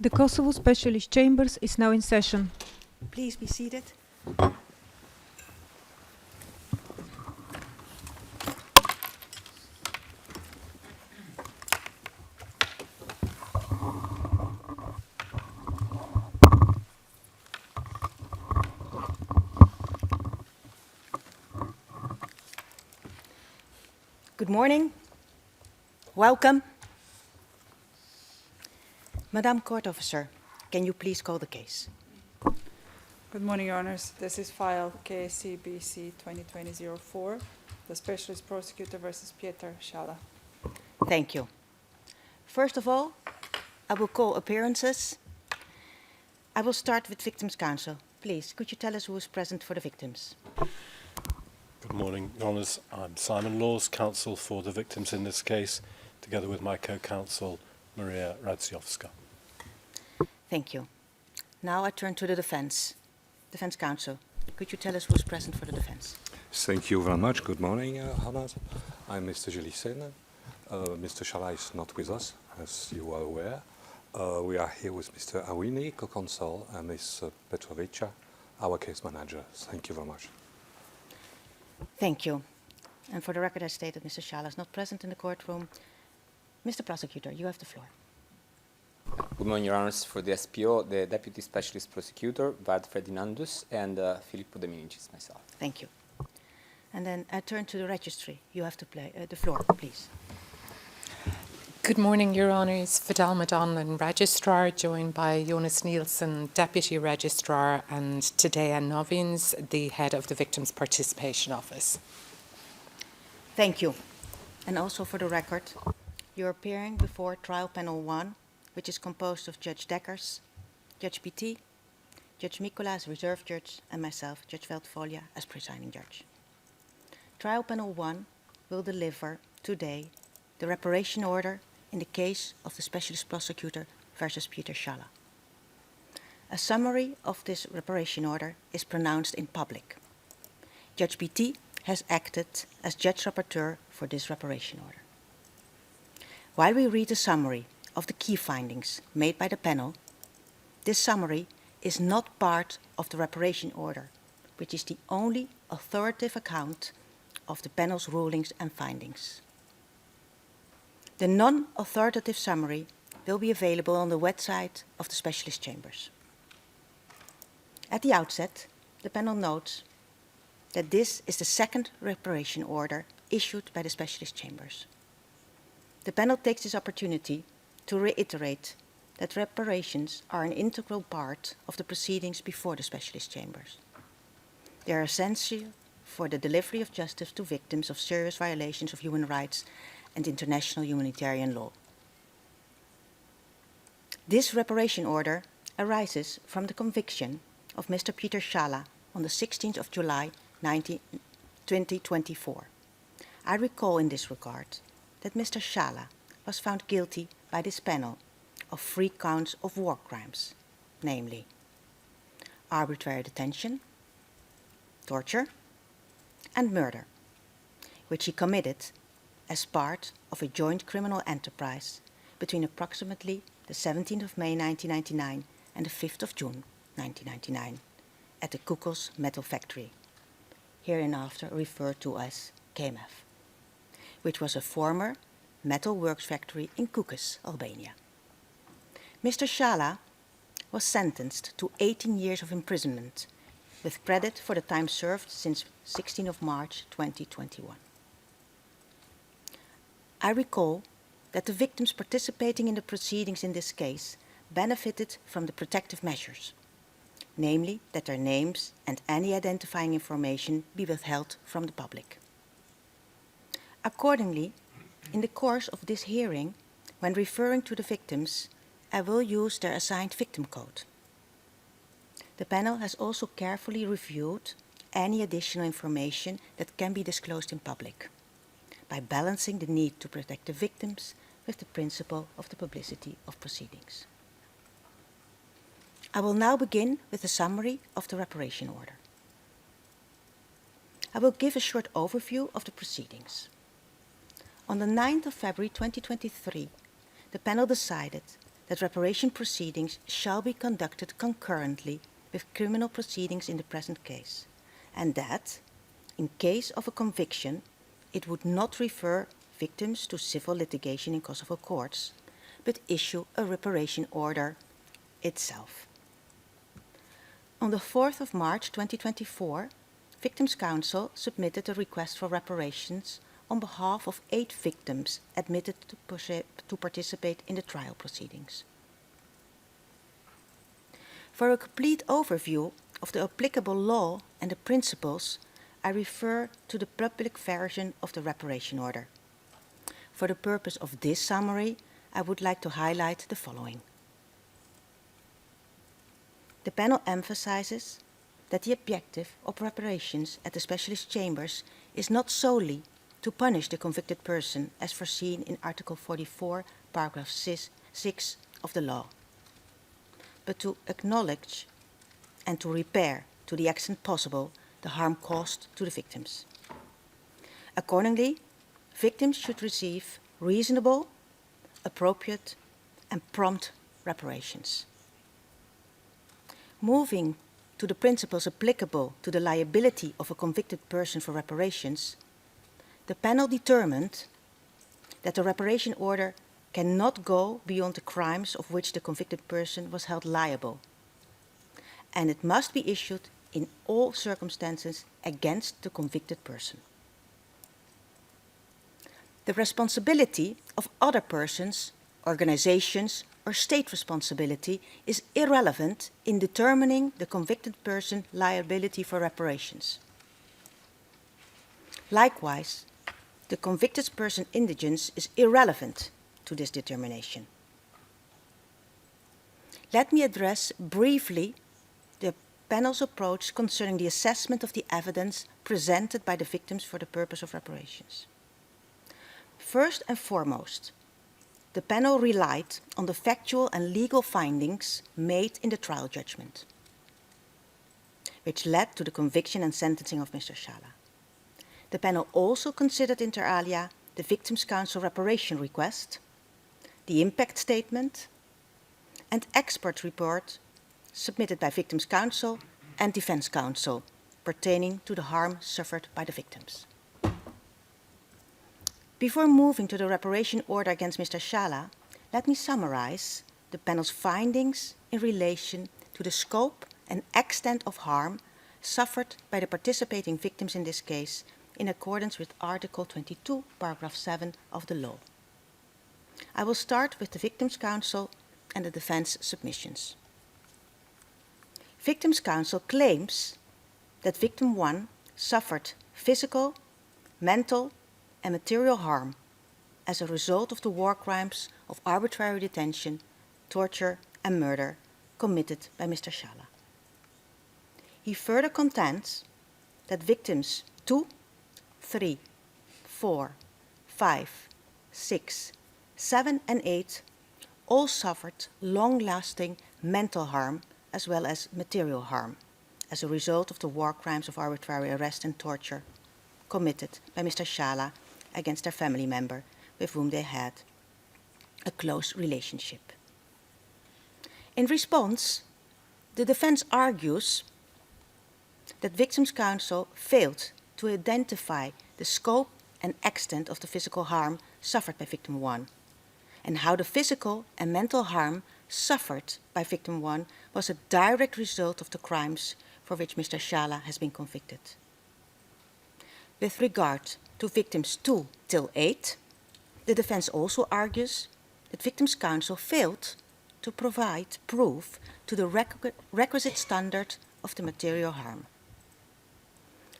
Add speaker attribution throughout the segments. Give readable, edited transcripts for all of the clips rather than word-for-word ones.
Speaker 1: The Kosovo Specialist Chambers is now in session.
Speaker 2: Please be seated. Good morning. Welcome. Madam Court Officer, can you please call the case?
Speaker 3: Good morning, Your Honors. This is file KCBC 2020-04, the Specialist Prosecutor versus Peter Shala.
Speaker 2: Thank you. First of all, I will call appearances. I will start with Victims' Counsel. Please, could you tell us who is present for the victims?
Speaker 4: Good morning, Your Honours. I'm Simon Laws, counsel for the victims in this case, together with my co-counsel, Maria Radziowska.
Speaker 2: Thank you. Now I turn to the defense. Defense Counsel, could you tell us who is present for the defense?
Speaker 5: Thank you very much. Good morning, Hannah. I'm Mr. Jelisen. Mr. Shala is not with us, as you are aware. We are here with Mr. Awini, co-counsel, and Ms. Petrovica, our case manager. Thank you very much.
Speaker 2: Thank you. And for the record, I state that Mr. Shala is not present in the courtroom. Mr. Prosecutor, you have the floor.
Speaker 6: Good morning, Your Honors. For the SPO, the Deputy Specialist Prosecutor, Vad Ferdinandus, and Filippo De Minicis, myself.
Speaker 2: Thank you. And then I turn to the registry. You have to play the floor, please.
Speaker 7: Good morning, Your Honours. Vidal Madonlan, Registrar, joined by Jonas Nielsen, Deputy Registrar, and Tadea Novins, the Head of the Victims Participation Office.
Speaker 2: Thank you. And also for the record, you're appearing before Trial Panel 1, which is composed of Judge Dekkers, Judge PT, Judge Mikola as Reserve Judge, and myself, Judge Veldfolia, as Presiding Judge. Trial Panel 1 will deliver today the reparation order in the case of the Specialist Prosecutor versus Peter Shala. A summary of this reparation order is pronounced in public. Judge PT has acted as Judge Rapporteur for this reparation order. While we read the summary of the key findings made by the panel, this summary is not part of the reparation order, which is the only authoritative account of the panel's rulings and findings. The non-authoritative summary will be available on the website of the Specialist Chambers. At the outset, the panel notes that this is the second reparation order issued by the Specialist Chambers. The panel takes this opportunity to reiterate that reparations are an integral part of the proceedings before the Specialist Chambers. They are essential for the delivery of justice to victims of serious violations of human rights and international humanitarian law. This reparation order arises from the conviction of Mr. Peter Shala on the 16th of July 2024. I recall in this regard that Mr. Shala was found guilty by this panel of 3 counts of war crimes, namely arbitrary detention, torture, and murder, which he committed as part of a joint criminal enterprise between approximately the 17th of May 1999 and the 5th of June 1999 at the Kukos Metal Factory, hereinafter referred to as KMF, which was a former metal works factory in Kukos, Albania. Mr. Shala was sentenced to 18 years of imprisonment with credit for the time served since 16th of March 2021. I recall that the victims participating in the proceedings in this case benefited from the protective measures, namely that their names and any identifying information be withheld from the public. Accordingly, in the course of this hearing, when referring to the victims, I will use their assigned victim code. The panel has also carefully reviewed any additional information that can be disclosed in public, by balancing the need to protect the victims with the principle of the publicity of proceedings. I will now begin with a summary of the reparation order. I will give a short overview of the proceedings. On the 9th of February 2023, the panel decided that reparation proceedings shall be conducted concurrently with criminal proceedings in the present case, and that, in case of a conviction, it would not refer victims to civil litigation in Kosovo courts, but issue a reparation order itself. On the 4th of March 2024, Victims' Counsel submitted a request for reparations on behalf of 8 victims admitted to participate in the trial proceedings. For a complete overview of the applicable law and the principles, I refer to the public version of the reparation order. For the purpose of this summary, I would like to highlight the following. The panel emphasizes that the objective of reparations at the specialist chambers is not solely to punish the convicted person as foreseen in Article 44, paragraph 6 of the law, but to acknowledge and to repair to the extent possible the harm caused to the victims. Accordingly, victims should receive reasonable, appropriate, and prompt reparations. Moving to the principles applicable to the liability of a convicted person for reparations, the panel determined that the reparation order cannot go beyond the crimes of which the convicted person was held liable, and it must be issued in all circumstances against the convicted person. The responsibility of other persons, organizations, or state responsibility is irrelevant in determining the convicted person liability for reparations. Likewise, the convicted person indigence is irrelevant to this determination. Let me address briefly the panel's approach concerning the assessment of the evidence presented by the victims for the purpose of reparations. First and foremost, the panel relied on the factual and legal findings made in the trial judgment, which led to the conviction and sentencing of Mr. Shala. The panel also considered inter alia the Victims' Counsel reparation request, the impact statement, and expert report submitted by Victims' Counsel and Defense Counsel pertaining to the harm suffered by the victims. Before moving to the reparation order against Mr. Shala, let me summarize the panel's findings in relation to the scope and extent of harm suffered by the participating victims in this case in accordance with Article 22, paragraph 7 of the law. I will start with the Victims' Counsel and the defense submissions. Victims' Counsel claims that Victim 1 suffered physical, mental, and material harm as a result of the war crimes of arbitrary detention, torture, and murder committed by Mr. Shala. He further contends that victims 2, 3, 4, 5, 6, 7, and 8 all suffered long-lasting mental harm as well as material harm as a result of the war crimes of arbitrary arrest and torture committed by Mr. Shala against their family member with whom they had a close relationship. In response, the defense argues that Victims' Counsel failed to identify the scope and extent of the physical harm suffered by Victim 1, and how the physical and mental harm suffered by Victim 1 was a direct result of the crimes for which Mr. Shala has been convicted. With regard to Victims 2 till 8, the defense also argues that Victims' Counsel failed to provide proof to the requisite standard of the material harm.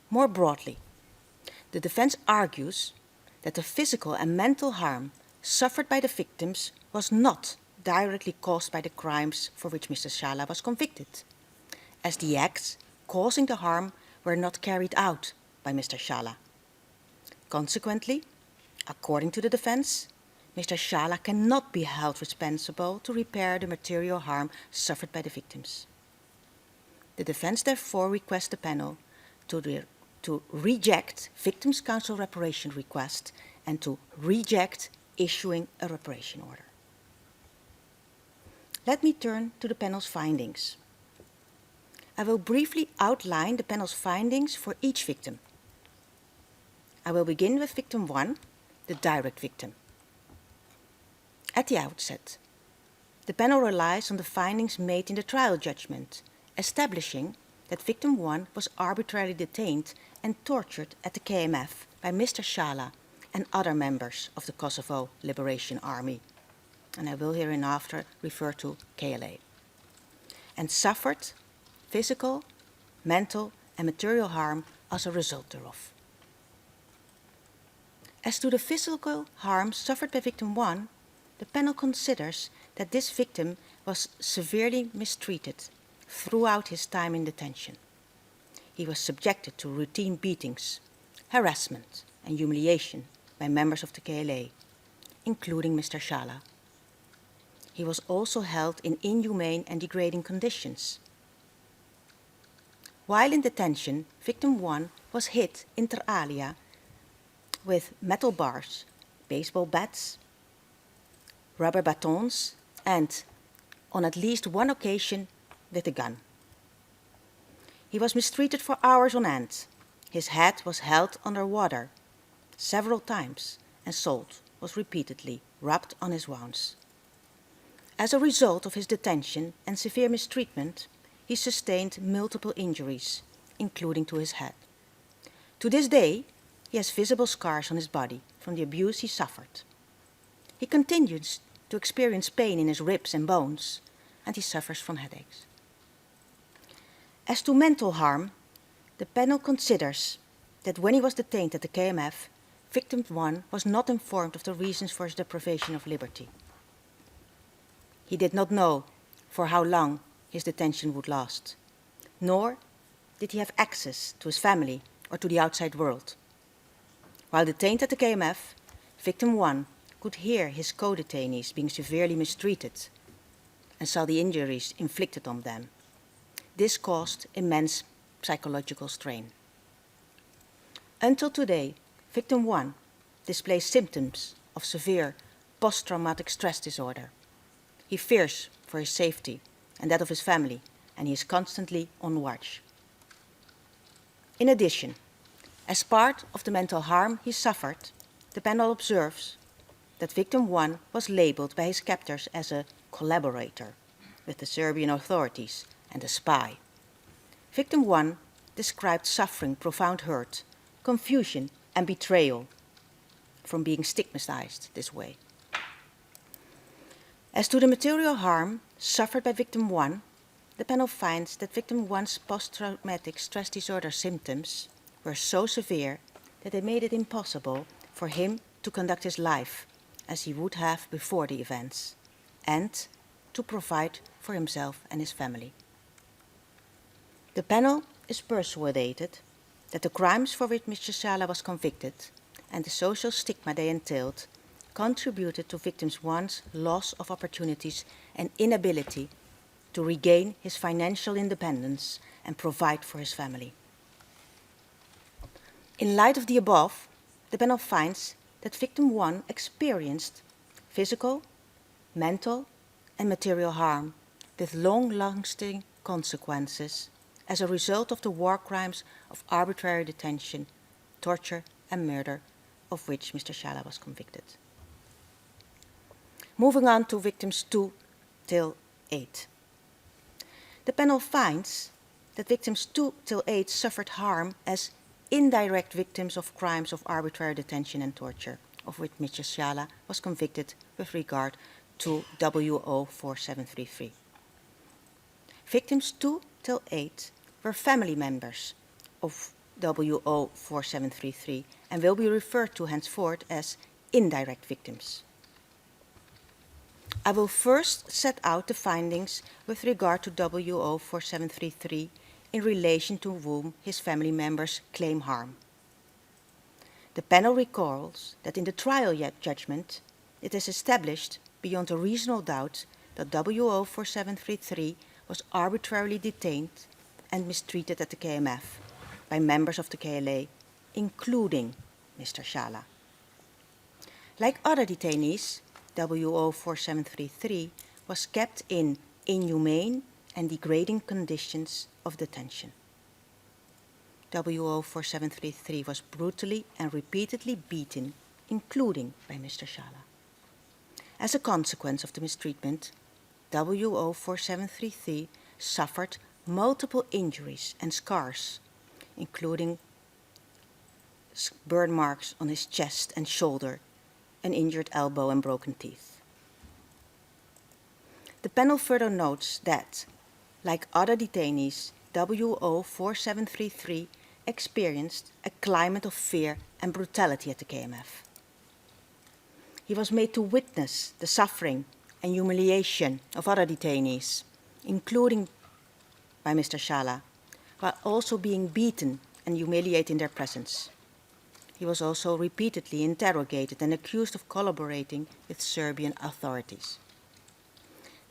Speaker 2: More broadly, the defense argues that the physical and mental harm suffered by the victims was not directly caused by the crimes for which Mr. Shala was convicted, as the acts causing the harm were not carried out by Mr. Shala. Consequently, according to the defense, Mr. Shala cannot be held responsible to repair the material harm suffered by the victims. The defense therefore requests the panel to reject Victims' Counsel reparation request and to reject issuing a reparation order. Let me turn to the panel's findings. I will briefly outline the panel's findings for each victim. I will begin with victim 1, the direct victim. At the outset, the panel relies on the findings made in the trial judgment, establishing that victim 1 was arbitrarily detained and tortured at the KMF by Mr. Shala and other members of the Kosovo Liberation Army, and I will hereinafter refer to KLA, and suffered physical, mental, and material harm as a result thereof. As to the physical harm suffered by victim 1, the panel considers that this victim was severely mistreated throughout his time in detention. He was subjected to routine beatings, harassment, and humiliation by members of the KLA, including Mr. Shala. He was also held in inhumane and degrading conditions. While in detention, victim 1 was hit inter alia with metal bars, baseball bats, rubber batons, and, on at least one occasion, with a gun. He was mistreated for hours on end. His head was held under water several times, and salt was repeatedly rubbed on his wounds. As a result of his detention and severe mistreatment, he sustained multiple injuries, including to his head. To this day, he has visible scars on his body from the abuse he suffered. He continues to experience pain in his ribs and bones, and he suffers from headaches. As to mental harm, the panel considers that when he was detained at the KMF, victim 1 was not informed of the reasons for his deprivation of liberty. He did not know for how long his detention would last, nor did he have access to his family or to the outside world. While detained at the KMF, victim 1 could hear his co-detainees being severely mistreated and saw the injuries inflicted on them. This caused immense psychological strain. Until today, victim 1 displays symptoms of severe post-traumatic stress disorder. He fears for his safety and that of his family, and he is constantly on watch. In addition, as part of the mental harm he suffered, the panel observes that victim 1 was labeled by his captors as a collaborator with the Serbian authorities and a spy. Victim 1 described suffering profound hurt, confusion, and betrayal from being stigmatized this way. As to the material harm suffered by victim 1, the panel finds that victim 1's post-traumatic stress disorder symptoms were so severe that they made it impossible for him to conduct his life as he would have before the events, and to provide for himself and his family. The panel is persuaded that the crimes for which Mr. Shala was convicted and the social stigma they entailed contributed to victim 1's loss of opportunities and inability to regain his financial independence and provide for his family. In light of the above, the panel finds that victim 1 experienced physical, mental, and material harm with long-lasting consequences as a result of the war crimes of arbitrary detention, torture, and murder of which Mr. Shala was convicted. Moving on to victims 2 till 8. The panel finds that victims 2 till 8 suffered harm as indirect victims of crimes of arbitrary detention and torture, of which Mr. Shala was convicted with regard to WO 4733. Victims 2 till 8 were family members of WO 4733 and will be referred to henceforth as indirect victims. I will first set out the findings with regard to WO 4733 in relation to whom his family members claim harm. The panel recalls that in the trial judgment, it is established beyond a reasonable doubt that WO 4733 was arbitrarily detained and mistreated at the KMF by members of the KLA, including Mr. Shala. Like other detainees, WO 4733 was kept in inhumane and degrading conditions of detention. WO4733 was brutally and repeatedly beaten, including by Mr. Shala. As a consequence of the mistreatment, WO4733 suffered multiple injuries and scars, including burn marks on his chest and shoulder, an injured elbow and broken teeth. The panel further notes that, like other detainees, WO4733 experienced a climate of fear and brutality at the KMF. He was made to witness the suffering and humiliation of other detainees, including by Mr. Shala, while also being beaten and humiliated in their presence. He was also repeatedly interrogated and accused of collaborating with Serbian authorities.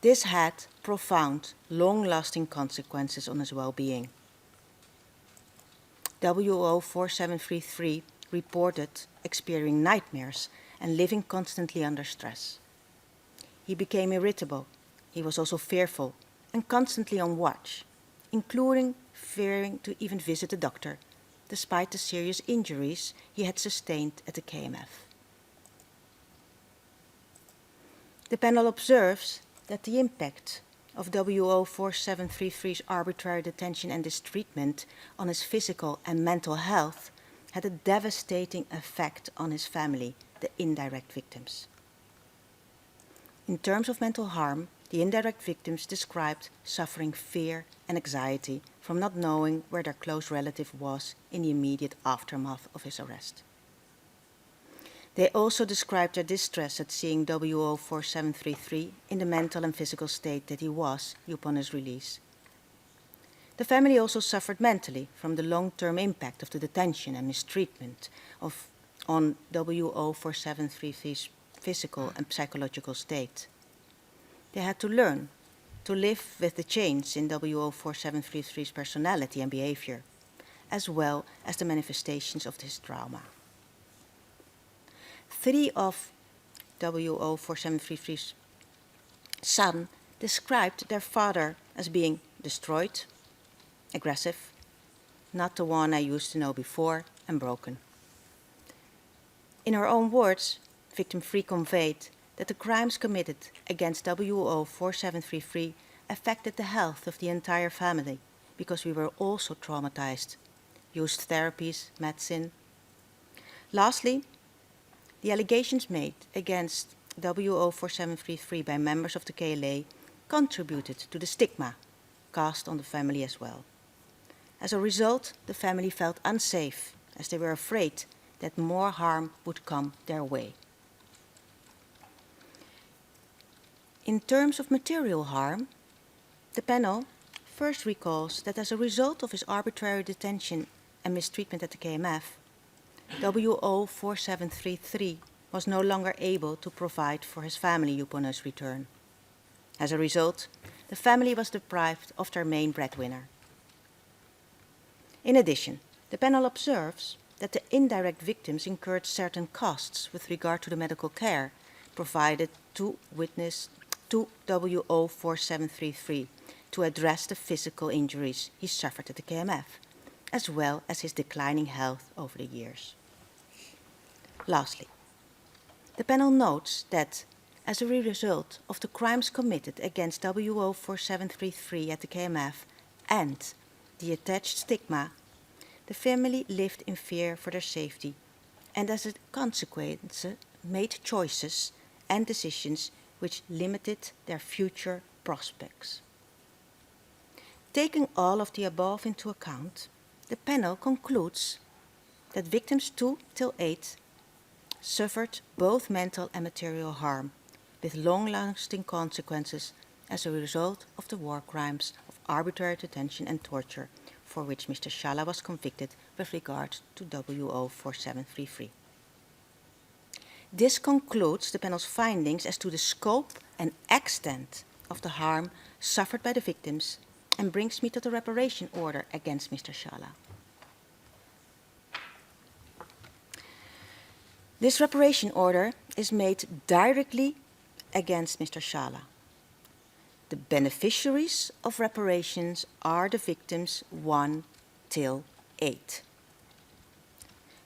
Speaker 2: This had profound, long-lasting consequences on his well-being. WO4733 reported experiencing nightmares and living constantly under stress. He became irritable. He was also fearful and constantly on watch, including fearing to even visit a doctor, despite the serious injuries he had sustained at the KMF. The panel observes that the impact of WO4733's arbitrary detention and mistreatment on his physical and mental health had a devastating effect on his family, the indirect victims. In terms of mental harm, the indirect victims described suffering fear and anxiety from not knowing where their close relative was in the immediate aftermath of his arrest. They also described their distress at seeing WO4733 in the mental and physical state that he was upon his release. The family also suffered mentally from the long-term impact of the detention and mistreatment on WO4733's physical and psychological state. They had to learn to live with the change in WO4733's personality and behavior, as well as the manifestations of his trauma. 3 of WO4733's sons described their father as being destroyed, aggressive, not the one I used to know before, and broken. In her own words, victim 3 conveyed that the crimes committed against WO4733 affected the health of the entire family because we were also traumatized, used therapies, medicine. Lastly, the allegations made against WO4733 by members of the KLA contributed to the stigma cast on the family as well. As a result, the family felt unsafe as they were afraid that more harm would come their way. In terms of material harm, the panel first recalls that as a result of his arbitrary detention and mistreatment at the KMF, WO4733 was no longer able to provide for his family upon his return. As a result, the family was deprived of their main breadwinner. In addition, the panel observes that the indirect victims incurred certain costs with regard to the medical care provided to WO4733 to address the physical injuries he suffered at the KMF, as well as his declining health over the years. Lastly, the panel notes that as a result of the crimes committed against WO4733 at the KMF and the attached stigma, the family lived in fear for their safety and as a consequence made choices and decisions which limited their future prospects. Taking all of the above into account, the panel concludes that victims 2 till 8 suffered both mental and material harm with long-lasting consequences as a result of the war crimes of arbitrary detention and torture for which Mr. Shala was convicted with regard to WO4733. This concludes the panel's findings as to the scope and extent of the harm suffered by the victims and brings me to the reparation order against Mr. Shala. This reparation order is made directly against Mr. Shala. The beneficiaries of reparations are the victims 1 till 8.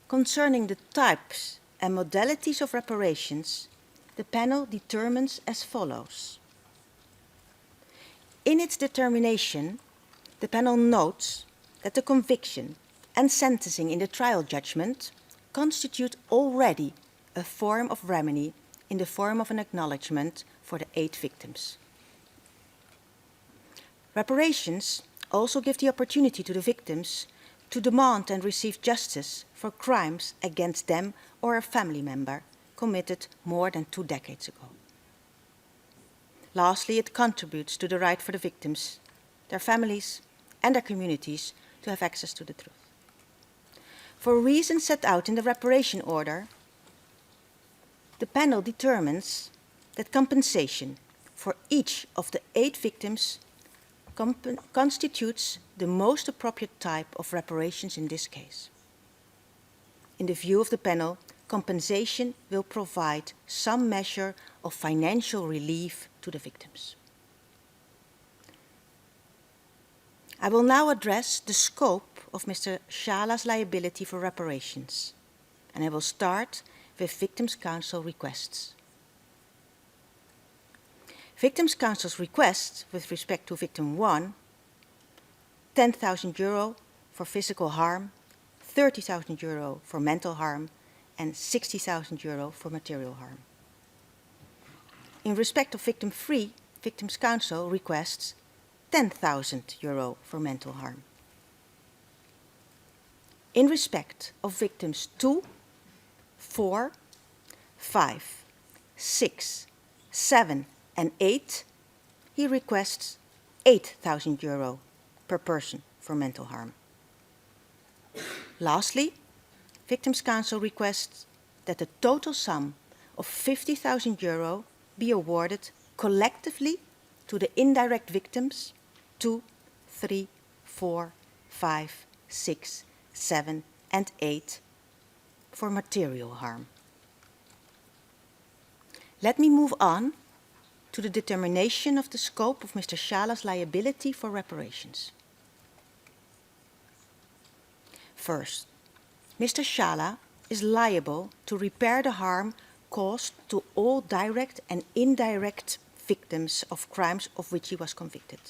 Speaker 2: Concerning the types and modalities of reparations, the panel determines as follows. In its determination, the panel notes that the conviction and sentencing in the trial judgment constitute already a form of remedy in the form of an acknowledgement for the 8 victims. Reparations also give the opportunity to the victims to demand and receive justice for crimes against them or a family member committed more than 2 decades ago. Lastly, it contributes to the right for the victims, their families, and their communities to have access to the truth. For reasons set out in the reparation order, the panel determines that compensation for each of the 8 victims constitutes the most appropriate type of reparations in this case. In the view of the panel, compensation will provide some measure of financial relief to the victims. I will now address the scope of Mr. Shala's liability for reparations, and I will start with Victims' Counsel requests. Victims' Counsel's request with respect to victim 1, 10,000 euro for physical harm, 30,000 euro for mental harm, and 60,000 euro for material harm. In respect of victim 3, Victims' Counsel requests 10,000 euro for mental harm. In respect of victims 2, 4, 5, 6, 7, and 8, he requests 8,000 euro per person for mental harm. Lastly, Victims' Counsel requests that the total sum of 50,000 euro be awarded collectively to the indirect victims 2, 3, 4, 5, 6, 7, and 8 for material harm. Let me move on to the determination of the scope of Mr. Shala's liability for reparations. First, Mr. Shala is liable to repair the harm caused to all direct and indirect victims of crimes of which he was convicted.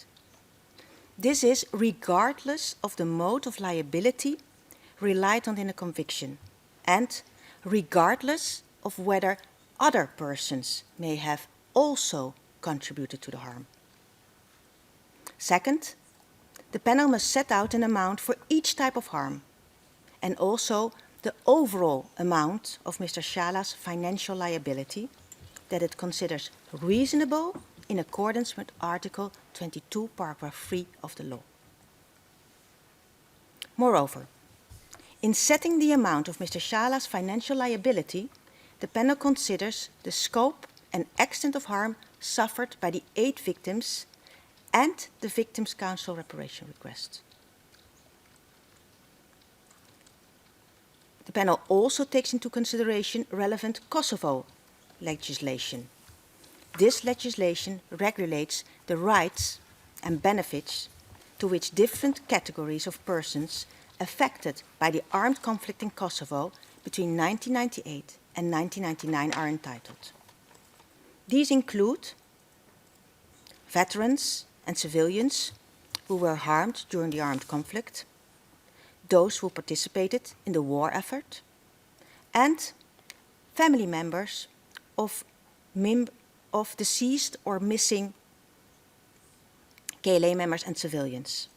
Speaker 2: This is regardless of the mode of liability relied on in a conviction, and regardless of whether other persons may have also contributed to the harm. Second, the panel must set out an amount for each type of harm, and also the overall amount of Mr. Shala's financial liability that it considers reasonable in accordance with Article 22, Paragraph 3 of the law. Moreover, in setting the amount of Mr. Shala's financial liability, the panel considers the scope and extent of harm suffered by the 8 victims and the Victims' Counsel reparation request. The panel also takes into consideration relevant Kosovo legislation. This legislation regulates the rights and benefits to which different categories of persons affected by the armed conflict in Kosovo between 1998 and 1999 are entitled. These include veterans and civilians who were harmed during the armed conflict, those who participated in the war effort, and family members of deceased or missing KLA members and civilians.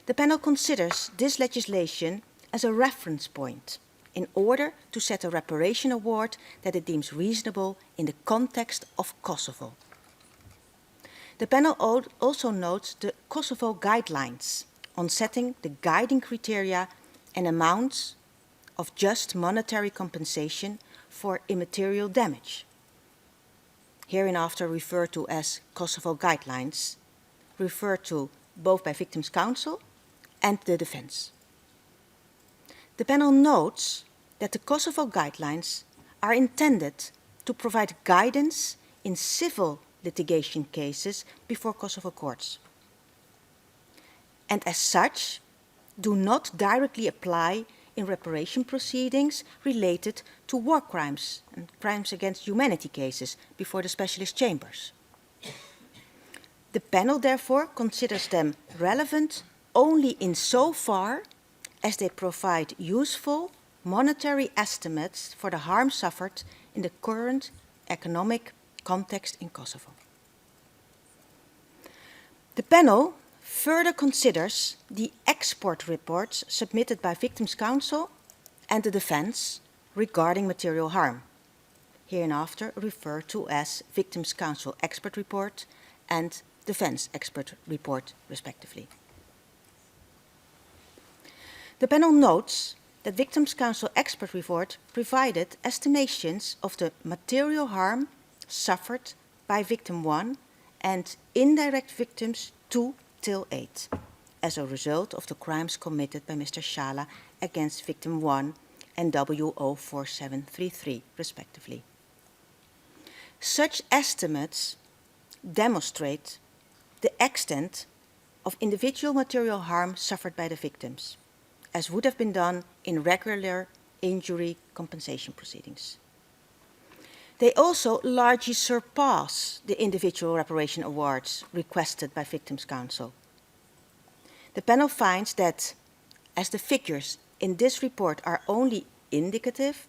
Speaker 2: The panel considers this legislation as a reference point in order to set a reparation award that it deems reasonable in the context of Kosovo. The panel also notes the Kosovo guidelines on setting the guiding criteria and amounts of just monetary compensation for immaterial damage, hereinafter referred to as Kosovo guidelines, referred to both by Victims' Counsel and the defense. The panel notes that the Kosovo guidelines are intended to provide guidance in civil litigation cases before Kosovo courts, and as such do not directly apply in reparation proceedings related to war crimes and crimes against humanity cases before the specialist chambers. The panel therefore considers them relevant only insofar as they provide useful monetary estimates for the harm suffered in the current economic context in Kosovo. The panel further considers the export reports submitted by Victims' Counsel and the defense regarding material harm, hereinafter referred to as Victims' Counsel expert report and defense expert report, respectively. The panel notes that Victims' Counsel expert report provided estimations of the material harm suffered by victim 1 and indirect victims 2 till 8 as a result of the crimes committed by Mr. Shala against victim 1 and W04733, respectively. Such estimates demonstrate the extent of individual material harm suffered by the victims, as would have been done in regular injury compensation proceedings. They also largely surpass the individual reparation awards requested by Victims' Counsel. The panel finds that, as the figures in this report are only indicative,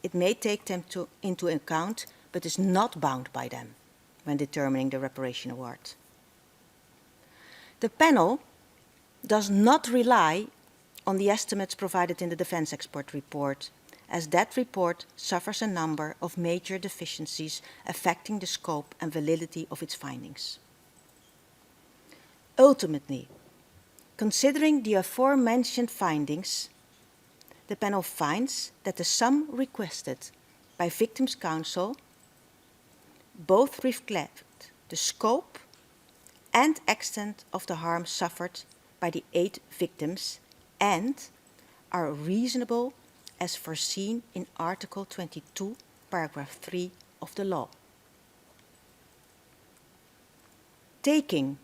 Speaker 2: it may take them into account, but is not bound by them when determining the reparation award. The panel does not rely on the estimates provided in the defense expert report, as that report suffers a number of major deficiencies affecting the scope and validity of its findings. Ultimately, considering the aforementioned findings, the panel finds that the sum requested by Victims' Counsel both reflect the scope and extent of the harm suffered by the 8 victims and are reasonable as foreseen in Article 22, paragraph 3 of the law. Taking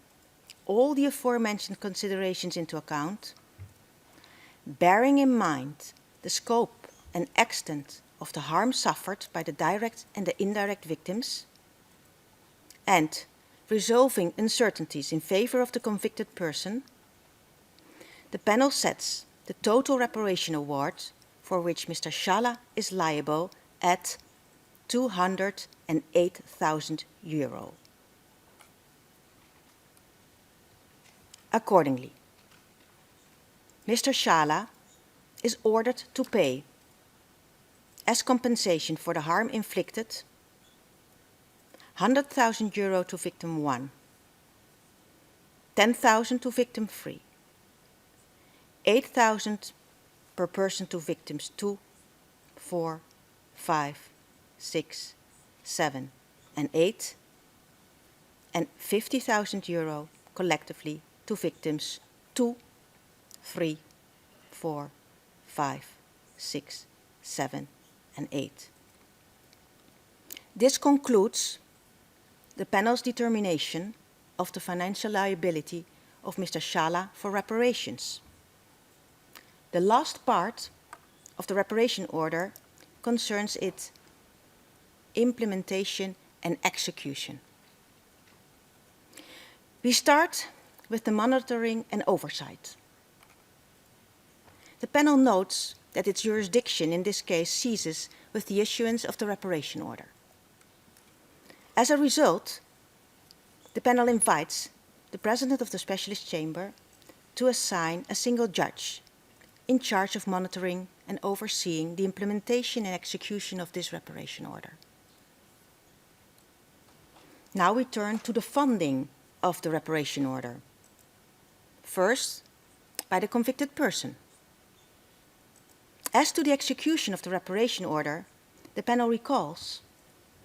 Speaker 2: all the aforementioned considerations into account, bearing in mind the scope and extent of the harm suffered by the direct and the indirect victims, and resolving uncertainties in favor of the convicted person, the panel sets the total reparation award for which Mr. Shala is liable at €208,000. Accordingly, Mr. Shala is ordered to pay, as compensation for the harm inflicted, €100,000 to victim 1, €10,000 to victim 3, €8,000 per person to victims 2, 4, 5, 6, 7, and 8, and €50,000 collectively to victims 2, 3, 4, 5, 6, 7, and 8. This concludes the panel's determination of the financial liability of Mr. Shala for reparations. The last part of the reparation order concerns its implementation and execution. We start with the monitoring and oversight. The panel notes that its jurisdiction in this case ceases with the issuance of the reparation order. As a result, the panel invites the President of the Specialist Chamber to assign a single judge in charge of monitoring and overseeing the implementation and execution of this reparation order. Now we turn to the funding of the reparation order. First, by the convicted person. As to the execution of the reparation order, the panel recalls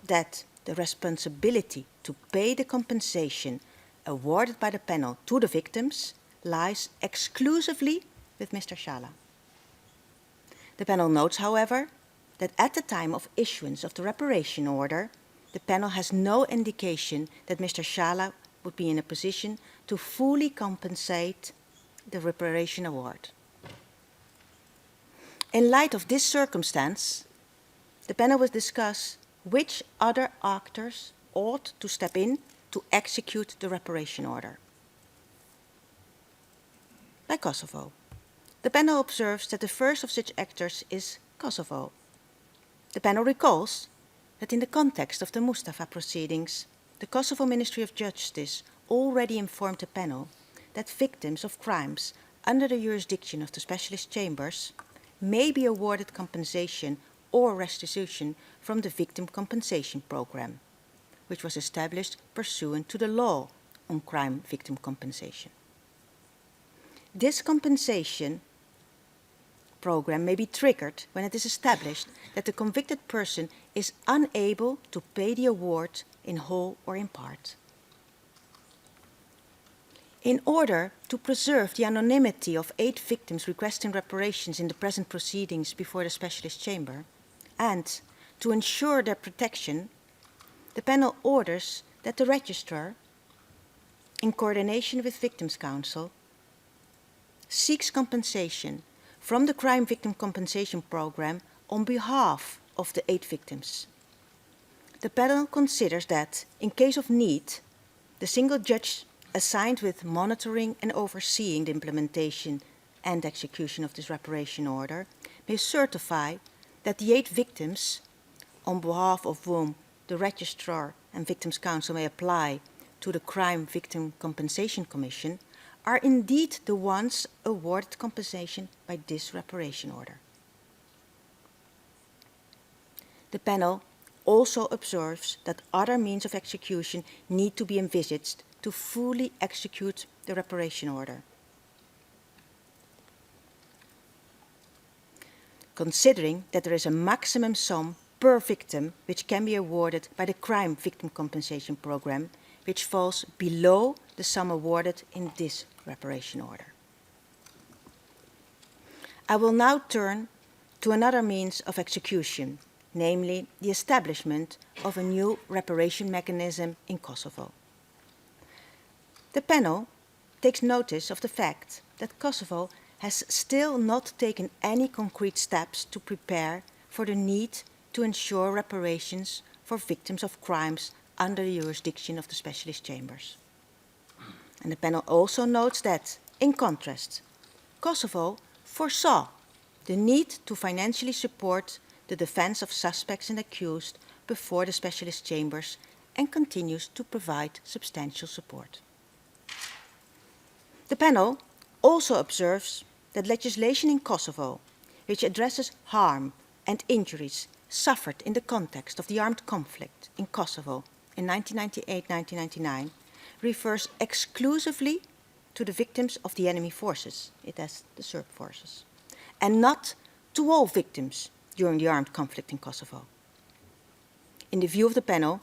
Speaker 2: that the responsibility to pay the compensation awarded by the panel to the victims lies exclusively with Mr. Shala. The panel notes, however, that at the time of issuance of the reparation order, the panel has no indication that Mr. Shala would be in a position to fully compensate the reparation award. In light of this circumstance, the panel will discuss which other actors ought to step in to execute the reparation order. By Kosovo. The panel observes that the first of such actors is Kosovo. The panel recalls that in the context of the Mustafa proceedings, the Kosovo Ministry of Justice already informed the panel that victims of crimes under the jurisdiction of the specialist chambers may be awarded compensation or restitution from the Victim Compensation Program, which was established pursuant to the law on crime victim compensation. This compensation program may be triggered when it is established that the convicted person is unable to pay the award in whole or in part. In order to preserve the anonymity of 8 victims requesting reparations in the present proceedings before the specialist chamber, and to ensure their protection, the panel orders that the registrar, in coordination with Victims' Council, seeks compensation from the Crime Victim Compensation Program on behalf of the 8 victims. The panel considers that, in case of need, the single judge assigned with monitoring and overseeing the implementation and execution of this reparation order may certify that the 8 victims, on behalf of whom the Registrar and Victims' Council may apply to the Crime Victim Compensation Commission, are indeed the ones awarded compensation by this reparation order. The panel also observes that other means of execution need to be envisaged to fully execute the reparation order. Considering that there is a maximum sum per victim which can be awarded by the Crime Victim Compensation Program, which falls below the sum awarded in this reparation order. I will now turn to another means of execution, namely the establishment of a new reparation mechanism in Kosovo. The panel takes notice of the fact that Kosovo has still not taken any concrete steps to prepare for the need to ensure reparations for victims of crimes under the jurisdiction of the specialist chambers. And the panel also notes that, in contrast, Kosovo foresaw the need to financially support the defense of suspects and accused before the specialist chambers and continues to provide substantial support. The panel also observes that legislation in Kosovo, which addresses harm and injuries suffered in the context of the armed conflict in Kosovo in 1998-1999, refers exclusively to the victims of the enemy forces, it has the Serb forces, and not to all victims during the armed conflict in Kosovo. In the view of the panel,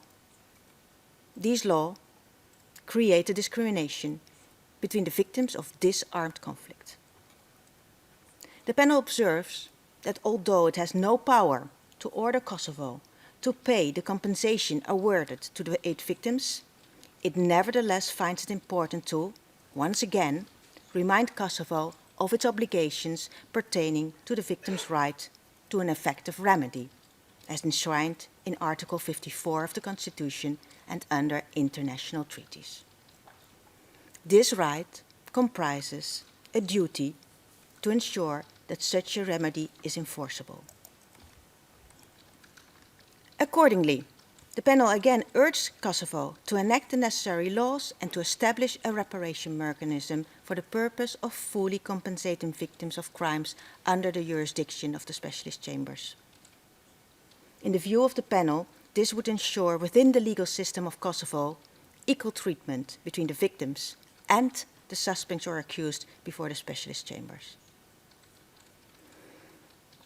Speaker 2: these laws create a discrimination between the victims of this armed conflict. The panel observes that although it has no power to order Kosovo to pay the compensation awarded to the 8 victims, it nevertheless finds it important to, once again, remind Kosovo of its obligations pertaining to the victim's right to an effective remedy, as enshrined in Article 54 of the Constitution and under international treaties. This right comprises a duty to ensure that such a remedy is enforceable. Accordingly, the panel again urged Kosovo to enact the necessary laws and to establish a reparation mechanism for the purpose of fully compensating victims of crimes under the jurisdiction of the specialist chambers. In the view of the panel, this would ensure within the legal system of Kosovo equal treatment between the victims and the suspects or accused before the specialist chambers.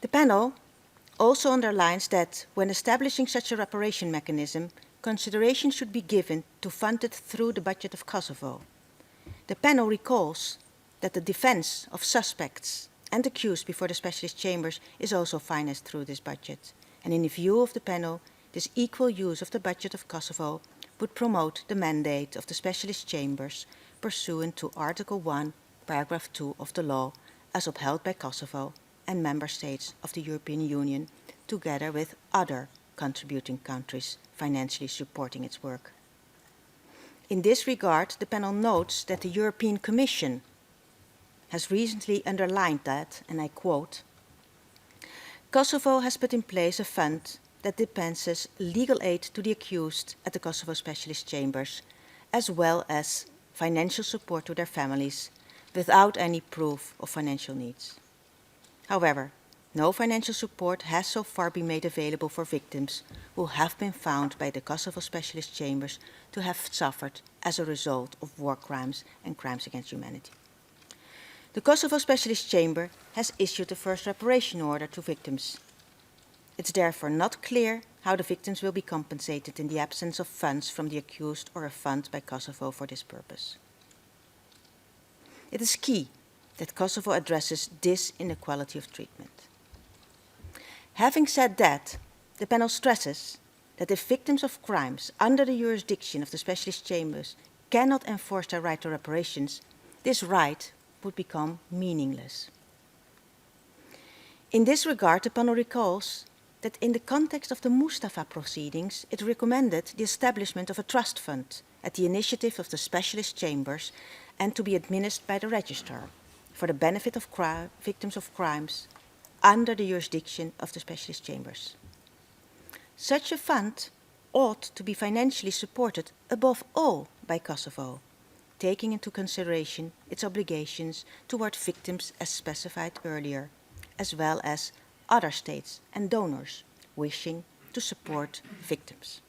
Speaker 2: The panel also underlines that when establishing such a reparation mechanism, consideration should be given to fund it through the budget of Kosovo. The panel recalls that the defense of suspects and accused before the specialist chambers is also financed through this budget. And in the view of the panel, this equal use of the budget of Kosovo would promote the mandate of the specialist chambers pursuant to Article 1, Paragraph 2 of the law as upheld by Kosovo and member states of the European Union, together with other contributing countries financially supporting its work. In this regard, the panel notes that the European Commission has recently underlined that, and I quote, Kosovo has put in place a fund that dispenses legal aid to the accused at the Kosovo Specialist Chambers, as well as financial support to their families, without any proof of financial needs. However, no financial support has so far been made available for victims who have been found by the Kosovo Specialist Chambers to have suffered as a result of war crimes and crimes against humanity. The Kosovo Specialist Chamber has issued the first reparation order to victims. It's therefore not clear how the victims will be compensated in the absence of funds from the accused or a fund by Kosovo for this purpose. It is key that Kosovo addresses this inequality of treatment. Having said that, the panel stresses that if victims of crimes under the jurisdiction of the specialist chambers cannot enforce their right to reparations, this right would become meaningless. In this regard, the panel recalls that in the context of the Mustafa proceedings, it recommended the establishment of a trust fund at the initiative of the specialist chambers and to be administered by the registrar for the benefit of victims of crimes under the jurisdiction of the specialist chambers. Such a fund ought to be financially supported above all by Kosovo, taking into consideration its obligations toward victims as specified earlier, as well as other states and donors wishing to support victims.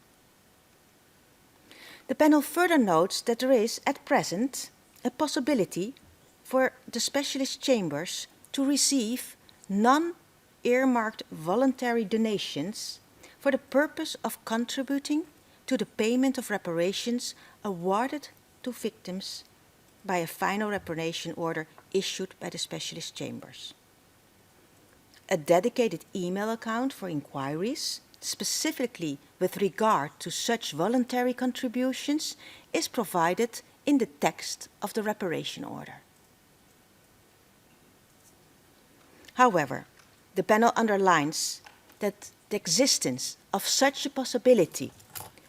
Speaker 2: The panel further notes that there is, at present, a possibility for the specialist chambers to receive non-earmarked voluntary donations for the purpose of contributing to the payment of reparations awarded to victims by a final reparation order issued by the specialist chambers. A dedicated email account for inquiries, specifically with regard to such voluntary contributions, is provided in the text of the reparation order. However, the panel underlines that the existence of such a possibility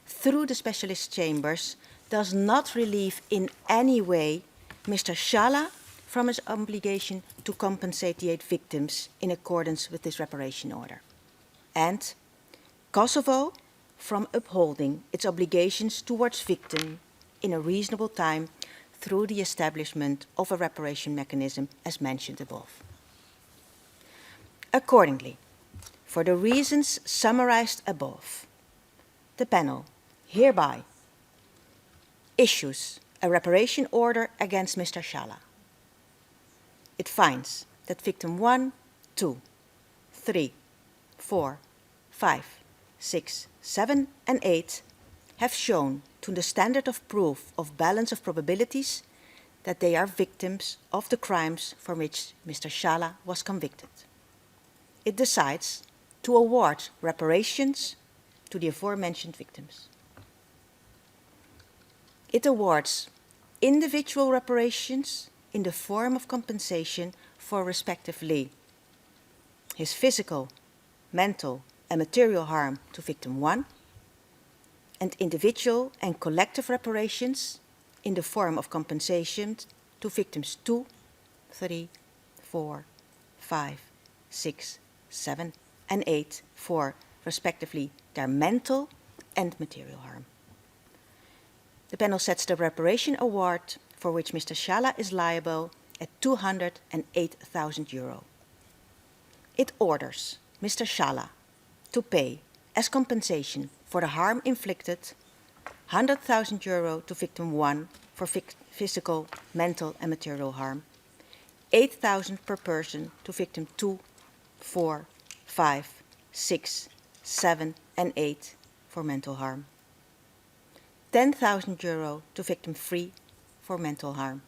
Speaker 2: through the specialist chambers does not relieve in any way Mr. Shala from his obligation to compensate the 8 victims in accordance with this reparation order, and Kosovo from upholding its obligations towards victims in a reasonable time through the establishment of a reparation mechanism as mentioned above. Accordingly, for the reasons summarized above, the panel hereby issues a reparation order against Mr. Shala. It finds that victim 1, 2, 3, 4, 5, 6, 7, and 8 have shown to the standard of proof of balance of probabilities that they are victims of the crimes for which Mr. Shala was convicted. It decides to award reparations to the aforementioned victims. It awards individual reparations in the form of compensation for respectively his physical, mental, and material harm to victim 1, and individual and collective reparations in the form of compensation to victims 2, 3, 4, 5, 6, 7, and 8 for respectively their mental and material harm. The panel sets the reparation award for which Mr. Shala is liable at €208,000. It orders Mr. Shala to pay as compensation for the harm inflicted €100,000 to victim 1 for physical, mental, and material harm, €8,000 per person to victim 2, 4, 5, 6, 7, and 8 for mental harm, €10,000 to victim 3 for mental harm,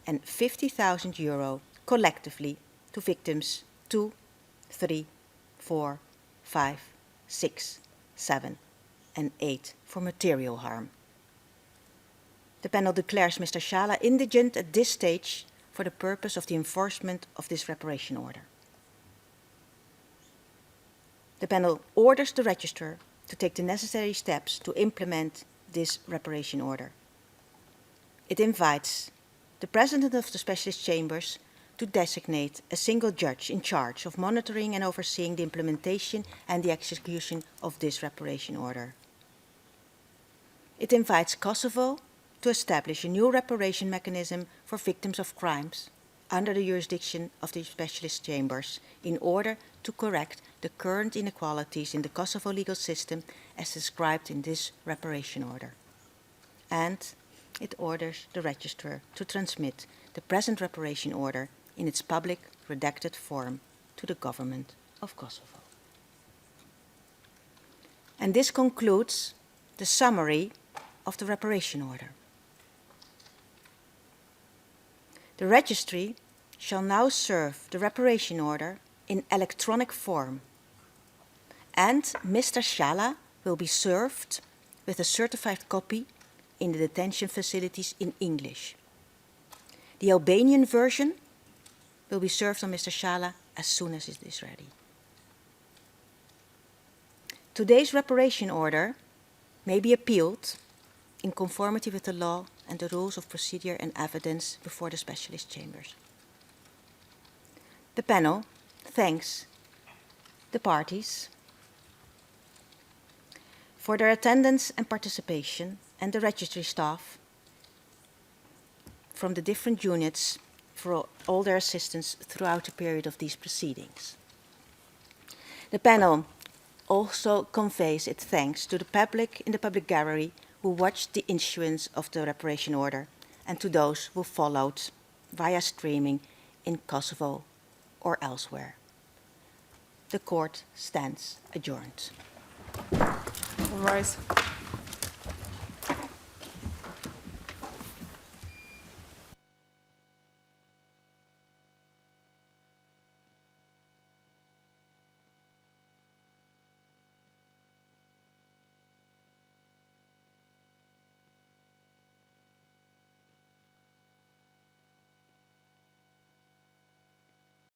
Speaker 2: and €50,000 collectively to victims 2, 3, 4, 5, 6, 7, and 8 for material harm. The panel declares Mr. Shala indigent at this stage for the purpose of the enforcement of this reparation order. The panel orders the registrar to take the necessary steps to implement this reparation order. It invites the president of the specialist chambers to designate a single judge in charge of monitoring and overseeing the implementation and the execution of this reparation order. It invites Kosovo to establish a new reparation mechanism for victims of crimes under the jurisdiction of the specialist chambers in order to correct the current inequalities in the Kosovo legal system as described in this reparation order. And it orders the registrar to transmit the present reparation order in its public redacted form to the government of Kosovo. And this concludes the summary of the reparation order. The registry shall now serve the reparation order in electronic form, and Mr. Shala will be served with a certified copy in the detention facilities in English. The Albanian version will be served on Mr. Shala as soon as it is ready. Today's reparation order may be appealed in conformity with the law and the rules of procedure and evidence before the specialist chambers. The panel thanks the parties for their attendance and participation, and the registry staff from the different units for all their assistance throughout the period of these proceedings. The panel also conveys its thanks to the public in the public gallery who watched the issuance of the reparation order and to those who followed via streaming in Kosovo or elsewhere. The court stands adjourned.
Speaker 3: All rise.